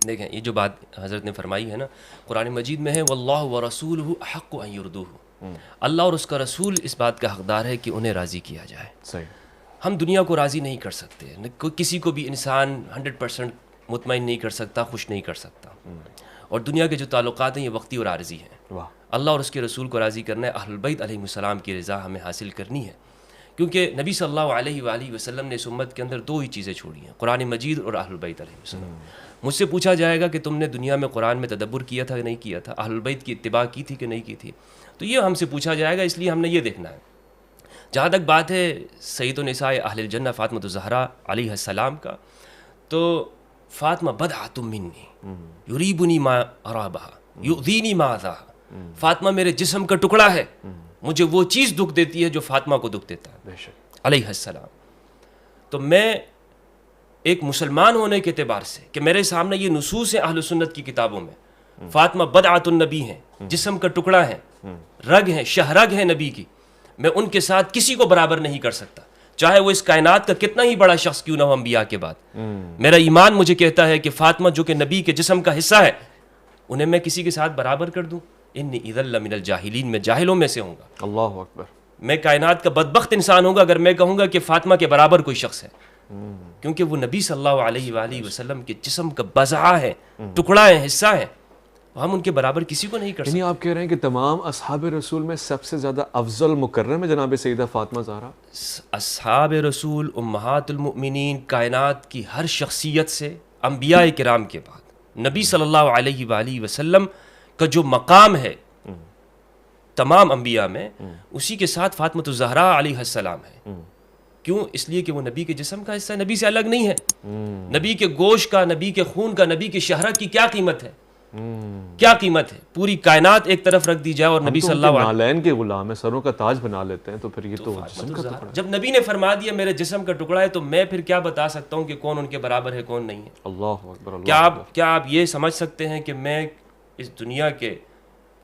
دیکھیں یہ جو بات حضرت نے فرمائی ہے نا، قرآن مجید میں ہے واللہ ورسولہ احق ان یردوہ، اللہ اور اس کا رسول اس بات کا حقدار ہے کہ انہیں راضی کیا جائے. صحیح. ہم دنیا کو راضی نہیں کر سکتے، کسی کو بھی انسان 100% مطمئن نہیں کر سکتا، خوش نہیں کر سکتا. اور دنیا کے جو تعلقات ہیں یہ وقتی اور عارضی ہیں. واہ. اللہ اور اس کے رسول کو راضی کرنا ہے، اہل البیت علیہ السلام کی رضا ہمیں حاصل کرنی ہے، کیونکہ نبی صلی اللہ علیہ وآلہ وسلم نے اس امت کے اندر دو ہی چیزیں چھوڑی ہیں، قرآن مجید اور اہل البیت علیہ السلام. مجھ سے پوچھا جائے گا کہ تم نے دنیا میں قرآن میں تدبر کیا تھا کہ نہیں کیا تھا، اہل البیت کی اتباع کی تھی کہ نہیں کی تھی، تو یہ ہم سے پوچھا جائے گا، اس لیے ہم نے یہ دیکھنا ہے. جہاں تک بات ہے سید النساء اہل الجنہ فاطمہ الزہرا علیہ السلام کا، تو فاطمہ بدعۃ منی یریبنی ما ارابہا یؤذینی ما اذاہا. فاطمہ میرے جسم کا ٹکڑا ہے، مجھے وہ چیز دکھ دیتی ہے جو فاطمہ کو دکھ دیتا ہے علیہ السلام. تو میں ایک مسلمان ہونے کے اعتبار سے کہ میرے سامنے یہ نصوص ہیں اہل سنت کی کتابوں میں، فاطمہ بدعۃ النبی ہیں، جسم کا ٹکڑا ہے، رگ ہیں، شہرگ ہیں نبی کی، میں ان کے ساتھ کسی کو برابر نہیں کر سکتا، چاہے وہ اس کائنات کا کتنا ہی بڑا شخص کیوں نہ ہو انبیاء کے بعد. میرا ایمان مجھے کہتا ہے کہ فاطمہ جو کہ نبی کے جسم کا حصہ ہے، انہیں میں کسی کے ساتھ برابر کر دوں، انی اذا لمن الجاہلین، میں جاہلوں میں سے ہوں گا. اللہ اکبر. میں کائنات کا بدبخت انسان ہوں گا اگر میں کہوں گا کہ فاطمہ کے برابر کوئی شخص ہے، کیونکہ وہ نبی صلی اللہ علیہ وآلہ وسلم کے جسم کا بضعہ ہے، ٹکڑا ہے، حصہ ہے، ہم ان کے برابر کسی کو نہیں کر سکتے. یعنی آپ کہہ رہے ہیں کہ تمام اصحاب رسول میں سب سے زیادہ افضل مکرم ہے جناب سیدہ فاطمہ زہرا. اصحاب رسول امہات المؤمنین، کائنات کی ہر شخصیت سے، انبیاء کرام کے بعد نبی صلی اللہ علیہ وآلہ وسلم کا جو مقام ہے تمام انبیاء میں، اسی کے ساتھ فاطمہ الزہرا علیہ السلام ہے. کیوں؟ اس لیے کہ وہ نبی کے جسم کا حصہ ہے، نبی سے الگ نہیں ہے. نبی کے گوشت کا، نبی کے خون کا، نبی کے شہرت کی کیا قیمت ہے؟ کیا قیمت ہے؟ پوری کائنات ایک طرف رکھ دی جائے اور نبی صلی اللہ علیہ وسلم نالین کے غلام ہیں، سروں کا تاج بنا لیتے ہیں، تو پھر یہ تو جسم کا ٹکڑا. جب نبی نے فرما دیا میرے جسم کا ٹکڑا ہے، تو میں پھر کیا بتا سکتا ہوں کہ کون ان کے برابر ہے کون نہیں ہے؟ اللہ اکبر. کیا آپ یہ سمجھ سکتے ہیں کہ میں اس دنیا کے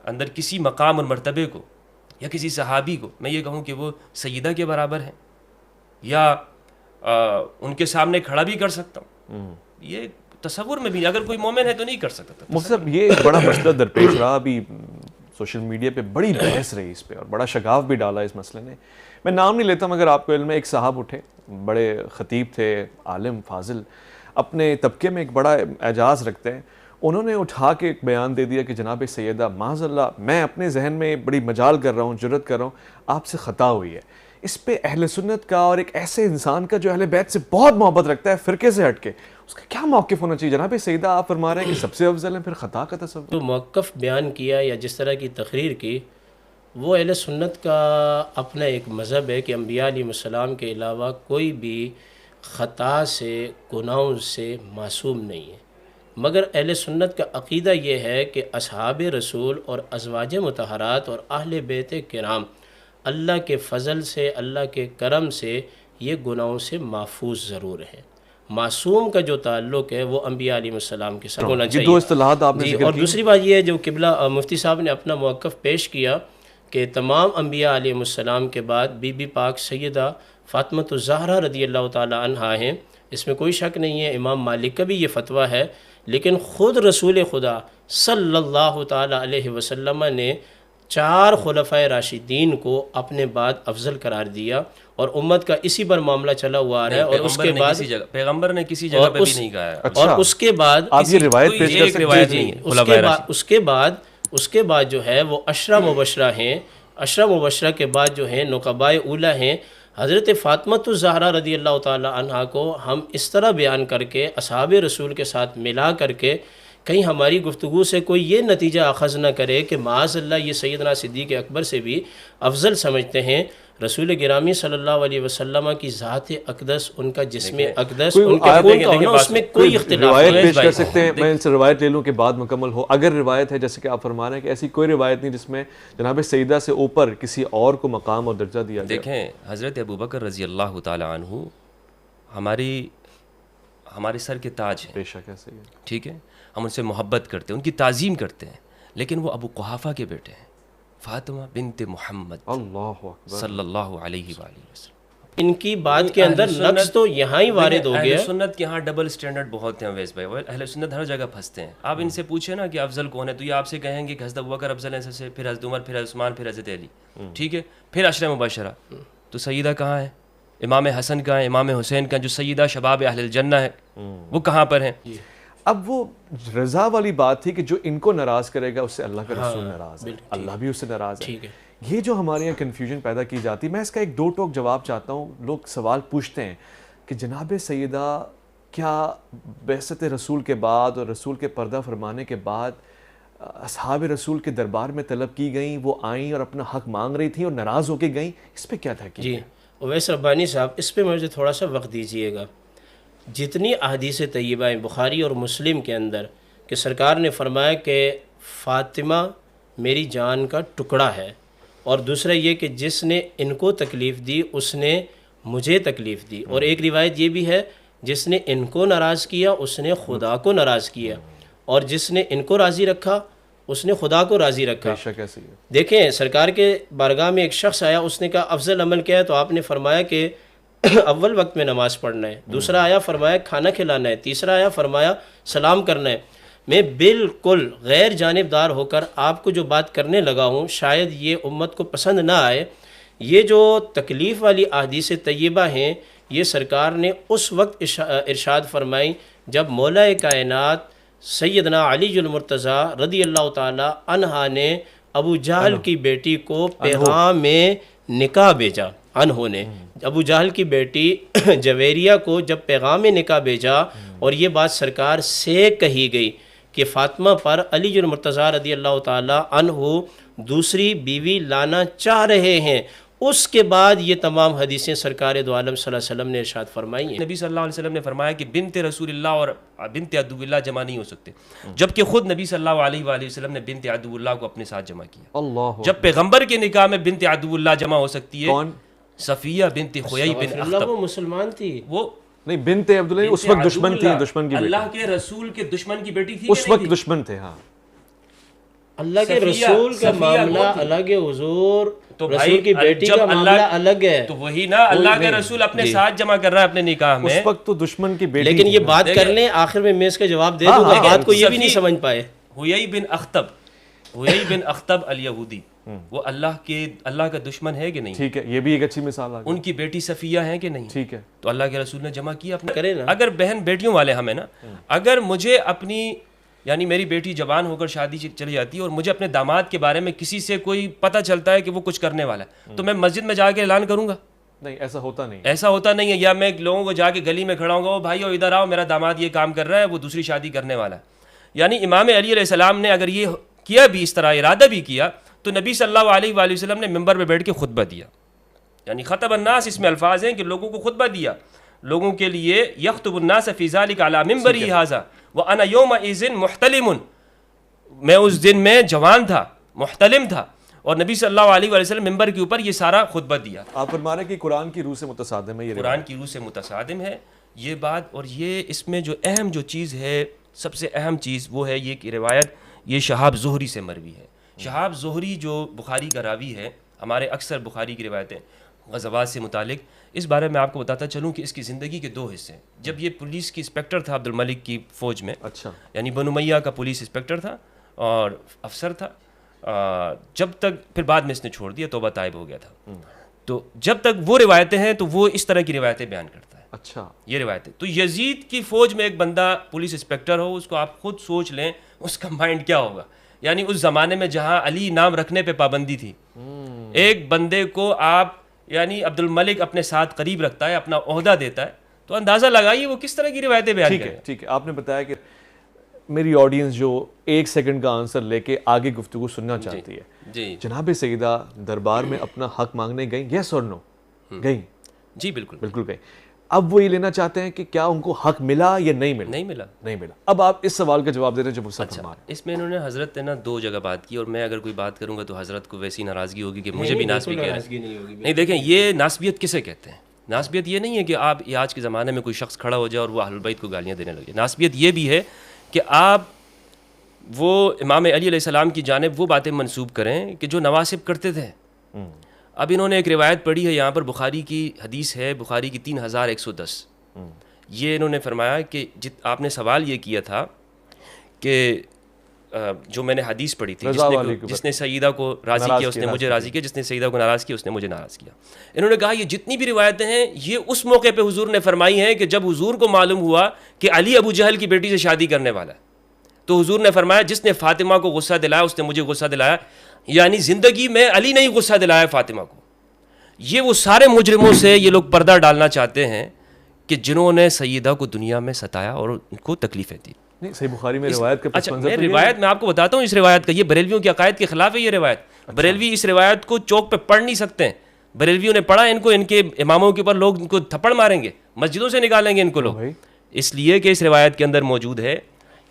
اندر کسی مقام اور مرتبے کو یا کسی صحابی کو میں یہ کہوں کہ وہ سیدہ کے برابر ہیں یا ان کے سامنے کھڑا بھی کر سکتا ہوں؟ یہ تصور میں بھی اگر کوئی مومن ہے تو نہیں کر سکتا. مفتی صاحب یہ ایک بڑا مسئلہ درپیش رہا، ابھی سوشل میڈیا پہ بڑی بحث رہی اس پہ اور بڑا شگاف بھی ڈالا اس مسئلے نے. میں نام نہیں لیتا مگر آپ کو علم ہے، ایک صاحب اٹھے، بڑے خطیب تھے، عالم فاضل، اپنے طبقے میں ایک بڑا اعجاز رکھتے ہیں. انہوں نے اٹھا کے ایک بیان دے دیا کہ جناب سیدہ معاذ اللہ، میں اپنے ذہن میں بڑی مجال کر رہا ہوں، جرت کر رہا ہوں، آپ سے خطا ہوئی ہے. اس پہ اہل سنت کا اور ایک ایسے انسان کا جو اہل بیت سے بہت محبت رکھتا ہے، فرقے سے ہٹ کے، اس کا کیا موقف ہونا چاہیے؟ جناب سیدہ آپ فرما رہے ہیں کہ سب سے افضل ہیں، پھر خطا کا تصور. جو موقف بیان کیا یا جس طرح کی تقریر کی، وہ اہل سنت کا اپنا ایک مذہب ہے کہ انبیاء علیہ السلام کے علاوہ کوئی بھی خطا سے، گناہوں سے معصوم نہیں ہے. مگر اہل سنت کا عقیدہ یہ ہے کہ اصحاب رسول اور ازواج مطہرات اور اہل بیت کرام اللہ کے فضل سے، اللہ کے کرم سے یہ گناہوں سے محفوظ ضرور ہیں. معصوم کا جو تعلق ہے وہ انبیاء علیہ السلام کے ساتھ ہونا چاہیے. دو اصطلاحات آپ نے ذکر کی. اور دوسری بات یہ ہے جو قبلہ مفتی صاحب نے اپنا موقف پیش کیا کہ تمام انبیاء علیہ السلام کے بعد بی بی پاک سیدہ فاطمہ الزہرا رضی اللہ تعالی عنہا ہیں، اس میں کوئی شک نہیں ہے. امام مالک کا بھی یہ فتویٰ ہے، لیکن خود رسول خدا صلی اللہ تعالی علیہ وسلم نے 4 خلفائے راشدین کو اپنے بعد افضل قرار دیا اور امت کا اسی پر معاملہ چلا ہوا آ رہا ہے. اور اس کے بعد پیغمبر نے کسی جگہ پہ بھی نہیں کہا ہے. اور اس کے بعد آپ یہ روایت پیش کر سکتے ہیں. اس کے بعد جو ہے وہ عشرہ مبشرہ ہیں. عشرہ مبشرہ کے بعد جو ہیں نقبائے اولیٰ ہیں. حضرت فاطمہ الزہرا رضی اللہ تعالی عنہا کو ہم اس طرح بیان کر کے اصحاب رسول کے ساتھ ملا کر کے کہیں ہماری گفتگو سے کوئی یہ نتیجہ اخذ نہ کرے کہ معاذ اللہ یہ سیدنا صدیق اکبر سے بھی افضل سمجھتے ہیں. رسول گرامی صلی اللہ علیہ وسلم کی ذات اقدس، ان کا جسم اقدس، ان کے خون کا ہونا، اس میں کوئی اختلاف روایت نہیں. پیش کر سکتے ہیں؟ میں ان سے روایت لے لوں کہ بعد مکمل ہو. اگر روایت ہے جیسے کہ آپ فرما رہے ہیں کہ ایسی کوئی روایت نہیں جس میں جناب سیدہ سے اوپر کسی اور کو مقام اور درجہ دیا جائے. دیکھیں حضرت ابوبکر رضی اللہ تعالی عنہ ہمارے سر کے تاج ہیں، بے شک ایسے ہی ہے. ٹھیک ہے، ہم ان سے محبت کرتے ہیں، ان کی تعظیم کرتے ہیں، لیکن وہ ابو قحافہ کے بیٹے ہیں، فاطمہ بنت محمد اللہ اکبر صلی اللہ علیہ وآلہ وسلم. ان کی بات کے اندر نقص تو یہاں ہی وارد ہو گیا. اہل سنت کے ہاں ڈبل سٹینڈرڈ بہت ہیں اویس بھائی. اہل سنت ہر جگہ پھنستے ہیں. آپ ان سے پوچھیں نا کہ افضل کون ہے تو یہ آپ سے کہیں گے کہ حضرت ابوبکر افضل ہیں سب سے, پھر حضرت عمر, پھر عثمان, پھر حضرت علی. ٹھیک ہے, پھر عشرہ مبشرہ. تو سیدہ کہاں ہے؟ امام حسن کہاں ہے؟ امام حسین کہاں جو سیدہ شباب اہل الجنہ ہے, وہ کہاں پر ہیں؟ اب وہ رضا والی بات تھی کہ جو ان کو ناراض کرے گا اس سے اللہ کا رسول ناراض ہے, اللہ بھی اس سے ناراض ہے. یہ جو ہمارے یہاں کنفیوژن پیدا کی جاتی ہے, میں اس کا ایک دو ٹوک جواب چاہتا ہوں. لوگ سوال پوچھتے ہیں کہ جناب سیدہ کیا بعثت رسول کے بعد اور رسول کے پردہ فرمانے کے بعد اصحاب رسول کے دربار میں طلب کی گئیں, وہ آئیں اور اپنا حق مانگ رہی تھیں اور ناراض ہو کے گئیں, اس پہ کیا تحقیق ہے؟ جی اویس ربانی صاحب, اس پہ مجھے تھوڑا سا وقت دیجیے گا. جتنی احادیث طیبہ ہیں بخاری اور مسلم کے اندر کہ سرکار نے فرمایا کہ فاطمہ میری جان کا ٹکڑا ہے, اور دوسرا یہ کہ جس نے ان کو تکلیف دی اس نے مجھے تکلیف دی, اور ایک روایت یہ بھی ہے جس نے ان کو ناراض کیا اس نے خدا کو ناراض کیا, اور جس نے ان کو راضی رکھا اس نے خدا کو راضی رکھا. دیکھیں سرکار کے بارگاہ میں ایک شخص آیا, اس نے کہا افضل عمل کیا ہے؟ تو آپ نے فرمایا کہ اول وقت میں نماز پڑھنا ہے. دوسرا آیا فرمایا کھانا کھلانا ہے. تیسرا آیا فرمایا سلام کرنا ہے. میں بالکل غیر جانبدار ہو کر آپ کو جو بات کرنے لگا ہوں شاید یہ امت کو پسند نہ آئے. یہ جو تکلیف والی احادیث طیبہ ہیں یہ سرکار نے اس وقت ارشاد فرمائی جب مولا کائنات سیدنا علی المرتضیٰ رضی اللہ تعالی عنہ نے ابو جہل کی بیٹی کو پیغام میں نکاح بھیجا. انہوں نے ابو جہل کی بیٹی جویریہ کو جب پیغام نکاح بھیجا, اور یہ بات سرکار سے کہی گئی کہ فاطمہ پر علی المرتضیٰ رضی اللہ تعالی عنہ دوسری بیوی لانا چاہ رہے ہیں, اس کے بعد یہ تمام حدیثیں سرکار دو عالم صلی اللہ علیہ وسلم نے ارشاد فرمائی ہیں. نبی صلی اللہ علیہ وسلم نے فرمایا کہ بنت رسول اللہ اور بنت عدو اللہ جمع نہیں ہو سکتے, جبکہ خود نبی صلی اللہ علیہ وآلہ وسلم نے بنت عدو اللہ کو اپنے ساتھ جمع کیا. جب پیغمبر کے نکاح میں بنت عدو اللہ جمع ہو سکتی ہے, کون؟ صفیہ بنت خیی بن اخطب. وہ مسلمان تھی, وہ نہیں بنت عبداللہ اس وقت دشمن تھی, دشمن کی بیٹی, اللہ کے رسول کے دشمن کی بیٹی تھی, اس وقت دشمن تھے. ہاں اللہ کے رسول کا معاملہ الگ ہے حضور, رسول کی بیٹی کا معاملہ الگ ہے. تو وہی نا اللہ کے رسول اپنے ساتھ جمع کر رہا ہے اپنے نکاح میں, اس وقت تو دشمن کی بیٹی. لیکن یہ بات کر لیں آخر میں اس کا جواب دے دوں گا, بات کو یہ بھی نہیں سمجھ پائے. حیی بن اخطب الیہودی, وہ اللہ کا دشمن ہے کہ نہیں؟ ٹھیک ہے, یہ بھی ایک اچھی مثال ہے. ان کی بیٹی صفیہ ہے کہ نہیں؟ ٹھیک ہے, تو اللہ کے رسول نے جمع کیا اپنے. کرے نا, اگر بہن بیٹیوں والے ہمیں نا, اگر مجھے اپنی یعنی میری بیٹی جوان ہو کر شادی چلی جاتی ہے اور مجھے اپنے داماد کے بارے میں کسی سے کوئی پتہ چلتا ہے کہ وہ کچھ کرنے والا ہے, تو میں مسجد میں جا کے اعلان کروں گا؟ نہیں, ایسا ہوتا نہیں, ایسا ہوتا نہیں ہے. یا میں لوگوں کو جا کے گلی میں کھڑا ہوں گا, وہ بھائی ادھر آؤ میرا داماد یہ کام کر رہا ہے, وہ دوسری شادی کرنے والا ہے. یعنی امام علی علیہ السلام نے اگر یہ کیا بھی, اس طرح ارادہ بھی کیا, تو نبی صلی اللہ علیہ وآلہ وسلم نے منبر پہ بیٹھ کے خطبہ دیا. یعنی خطب الناس اس میں الفاظ ہیں کہ لوگوں کو خطبہ دیا, لوگوں کے لیے یخطب الناس فی ذلک علی منبری ھذا وانا یومئذ محتلم, میں اس دن میں جوان تھا, محتلم تھا, اور نبی صلی اللہ علیہ وآلہ وسلم منبر کے اوپر یہ سارا خطبہ دیا. آپ فرما رہے ہیں کہ قرآن کی روح سے متصادم ہے, یہ قرآن کی روح سے متصادم ہے یہ بات. اور یہ اس میں جو اہم جو چیز ہے, سب سے اہم چیز وہ ہے یہ کہ روایت یہ شہاب زہری سے مروی ہے. شہاب زہری جو بخاری کا راوی ہے, ہمارے اکثر بخاری کی روایتیں غزوات سے متعلق, اس بارے میں آپ کو بتاتا چلوں کہ اس کی زندگی کے 2 حصے ہیں. جب یہ پولیس کی انسپیکٹر تھا عبد الملک کی فوج میں, اچھا, یعنی بنو امیہ کا پولیس انسپیکٹر تھا اور افسر تھا, جب تک پھر بعد میں اس نے چھوڑ دیا, توبہ طائب ہو گیا تھا. تو جب تک وہ روایتیں ہیں تو وہ اس طرح کی روایتیں بیان کرتا ہے. اچھا, یہ روایتیں. تو یزید کی فوج میں ایک بندہ پولیس انسپیکٹر ہو, اس کو آپ خود سوچ لیں اس کا مائنڈ کیا ہوگا. یعنی اس زمانے میں جہاں علی نام رکھنے پہ پابندی تھی, ایک بندے کو آپ یعنی عبد الملک اپنے ساتھ قریب رکھتا ہے, اپنا عہدہ دیتا ہے, تو اندازہ لگائیے وہ کس طرح کی روایتیں بیان کرے. ٹھیک ہے, آپ نے بتایا کہ میری آڈینس جو 1 سیکنڈ کا آنسر لے کے آگے گفتگو سننا چاہتی ہے. جی جناب سیدہ دربار میں اپنا حق مانگنے گئیں, یس اور نو گئیں؟ جی بالکل بالکل گئیں. اب وہ یہ لینا چاہتے ہیں کہ کیا ان کو حق ملا یا نہیں ملا؟ نہیں ملا. اب آپ اس سوال کا جواب دے رہے ہیں جو مجھ سے فرما رہے ہیں. اس میں انہوں نے حضرت نے 2 جگہ بات کی, اور میں اگر کوئی بات کروں گا تو حضرت کو ویسی ناراضگی ہوگی کہ مجھے بھی ناسبی کہہ رہے ہیں. نہیں دیکھیں, یہ ناسبیت کسے کہتے ہیں؟ ناسبیت یہ نہیں ہے کہ آپ آج کے زمانے میں کوئی شخص کھڑا ہو جائے اور وہ اہل بیت کو گالیاں دینے لگے. ناسبیت یہ بھی ہے کہ آپ وہ امام علی علیہ السلام کی جانب وہ باتیں منسوب کریں کہ جو نواسب کرتے تھے. اب انہوں نے ایک روایت پڑھی ہے یہاں پر، بخاری کی حدیث ہے، بخاری کی 3110، یہ انہوں نے فرمایا کہ آپ نے سوال یہ کیا تھا کہ جو میں نے حدیث پڑھی تھی، جس نے سیدہ کو راضی کیا اس نے مجھے راضی کیا، جس نے سیدہ کو ناراض کیا اس نے مجھے ناراض کیا. انہوں نے کہا یہ جتنی بھی روایتیں ہیں یہ اس موقع پہ حضور نے فرمائی ہیں کہ جب حضور کو معلوم ہوا کہ علی ابو جہل کی بیٹی سے شادی کرنے والا ہے، تو حضور نے فرمایا جس نے فاطمہ کو غصہ دلایا اس نے مجھے غصہ دلایا. یعنی زندگی میں علی نے ہی غصہ دلایا فاطمہ کو. یہ وہ سارے مجرموں سے یہ لوگ پردہ ڈالنا چاہتے ہیں کہ جنہوں نے سیدہ کو دنیا میں ستایا اور ان کو تکلیفیں دی. نہیں صحیح بخاری میں روایت کا اچھا میں روایت میں آپ کو بتاتا ہوں اس روایت کا، یہ بریلویوں کے عقائد کے خلاف ہے یہ روایت. بریلوی اس روایت کو چوک پہ پڑھ نہیں سکتے ہیں. بریلویوں نے پڑھا ان کو، ان کے اماموں کے اوپر لوگ ان کو تھپڑ ماریں گے، مسجدوں سے نکالیں گے ان کو لوگ، اس لیے کہ اس روایت کے اندر موجود ہے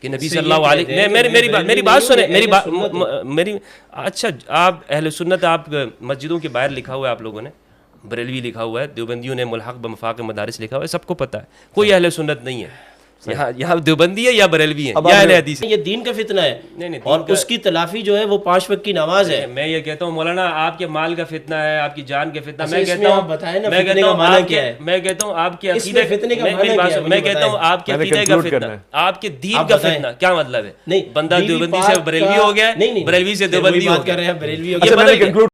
کہ نبی صلی اللہ علیہ میری بات سنیں، میری اچھا آپ اہل سنت، آپ مسجدوں کے باہر لکھا ہوا ہے آپ لوگوں نے بریلوی لکھا ہوا ہے، دیوبندیوں نے ملحق بمفاق مدارس لکھا ہوا ہے، سب کو پتہ ہے. کوئی اہل سنت نہیں ہے یہاں دیوبندی ہے یا بریلوی ہے یا اہل حدیث ہے. یہ دین کا فتنہ ہے اور اس کی تلافی جو ہے وہ 5 وقت کی نماز ہے. میں یہ کہتا ہوں مولانا آپ کے مال کا فتنہ ہے، آپ کی جان کا فتنہ. میں کہتا ہوں میں کہتا ہوں آپ کے عقیدے میں کہتا ہوں آپ کے عقیدے کا فتنہ، آپ کے دین کا فتنہ. کیا مطلب ہے؟ بندہ دیوبندی سے بریلوی ہو گیا، بریلوی سے دیوبندی ہو گیا.